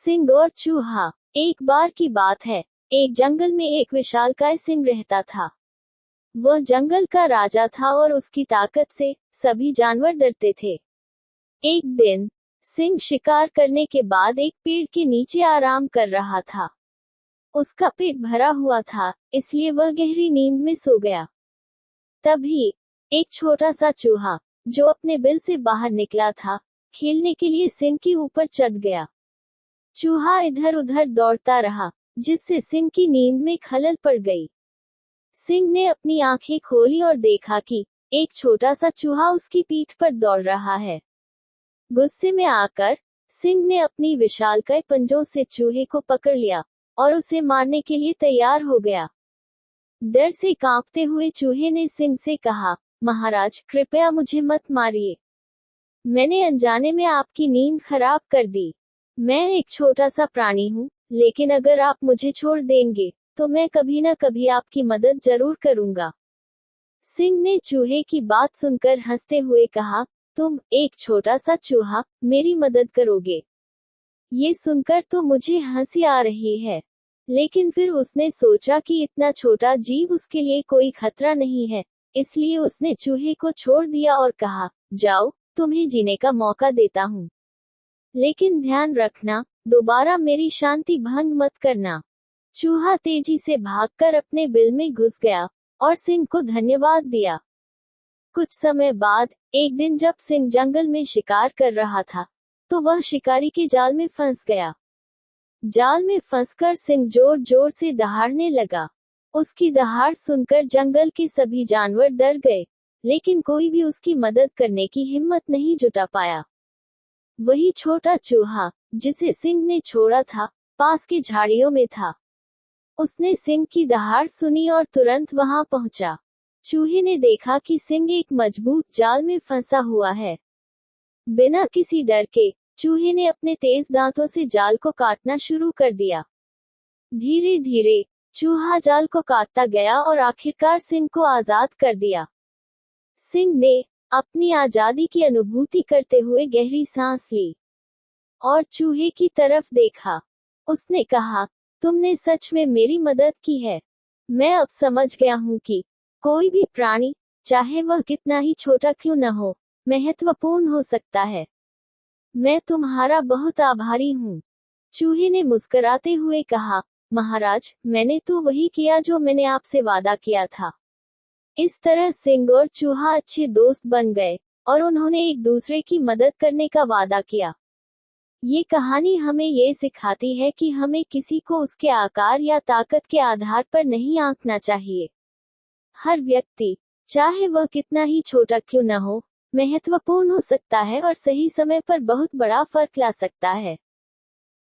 सिंह और चूहा। एक बार की बात है, एक जंगल में एक विशालकाय सिंह रहता था। वह जंगल का राजा था और उसकी ताकत से सभी जानवर डरते थे। एक दिन सिंह शिकार करने के बाद एक पेड़ के नीचे आराम कर रहा था। उसका पेट भरा हुआ था, इसलिए वह गहरी नींद में सो गया। तभी एक छोटा सा चूहा, जो अपने बिल से बाहर निकला था, खेलने के लिए सिंह के ऊपर चढ़ गया। चूहा इधर उधर दौड़ता रहा, जिससे सिंह की नींद में खलल पड़ गई। सिंह ने अपनी आंखें खोली और देखा कि एक छोटा सा चूहा उसकी पीठ पर दौड़ रहा है। गुस्से में आकर सिंह ने अपनी विशालकाय पंजों से चूहे को पकड़ लिया और उसे मारने के लिए तैयार हो गया। डर से कांपते हुए चूहे ने सिंह से कहा, महाराज, कृपया मुझे मत मारिए। मैंने अनजाने में आपकी नींद खराब कर दी। मैं एक छोटा सा प्राणी हूँ, लेकिन अगर आप मुझे छोड़ देंगे तो मैं कभी न कभी आपकी मदद जरूर करूंगा। सिंह ने चूहे की बात सुनकर हंसते हुए कहा, तुम एक छोटा सा चूहा मेरी मदद करोगे? ये सुनकर तो मुझे हंसी आ रही है, लेकिन फिर उसने सोचा कि इतना छोटा जीव उसके लिए कोई खतरा नहीं है, इसलिए उसने चूहे को छोड़ दिया और कहा, जाओ, तुम्हें जीने का मौका देता हूँ, लेकिन ध्यान रखना, दोबारा मेरी शांति भंग मत करना। चूहा तेजी से भागकर अपने बिल में घुस गया और सिंह को धन्यवाद दिया। कुछ समय बाद एक दिन जब सिंह जंगल में शिकार कर रहा था, तो वह शिकारी के जाल में फंस गया। जाल में फंसकर सिंह जोर जोर से दहाड़ने लगा। उसकी दहाड़ सुनकर जंगल के सभी जानवर डर गए, लेकिन कोई भी उसकी मदद करने की हिम्मत नहीं जुटा पाया। वही छोटा चूहा, जिसे सिंह ने छोड़ा था, पास की झाड़ियों में था। उसने सिंह की दहाड़ सुनी और तुरंत वहां पहुंचा। चूहे ने देखा कि सिंह एक मजबूत जाल में फंसा हुआ है। बिना किसी डर के चूहे ने अपने तेज दांतों से जाल को काटना शुरू कर दिया। धीरे धीरे चूहा जाल को काटता गया और आखिरकार सिंह को आजाद कर दिया। सिंह ने अपनी आजादी की अनुभूति करते हुए गहरी सांस ली और चूहे की तरफ देखा। उसने कहा, तुमने सच में मेरी मदद की है। मैं अब समझ गया हूँ कि कोई भी प्राणी, चाहे वह कितना ही छोटा क्यों न हो, महत्वपूर्ण हो सकता है। मैं तुम्हारा बहुत आभारी हूँ। चूहे ने मुस्कुराते हुए कहा, महाराज, मैंने तो वही किया जो मैंने आपसे वादा किया था। इस तरह सिंह और चूहा अच्छे दोस्त बन गए और उन्होंने एक दूसरे की मदद करने का वादा किया। ये कहानी हमें ये सिखाती है कि हमें किसी को उसके आकार या ताकत के आधार पर नहीं आंकना चाहिए। हर व्यक्ति, चाहे वह कितना ही छोटा क्यों न हो, महत्वपूर्ण हो सकता है और सही समय पर बहुत बड़ा फर्क ला सकता है।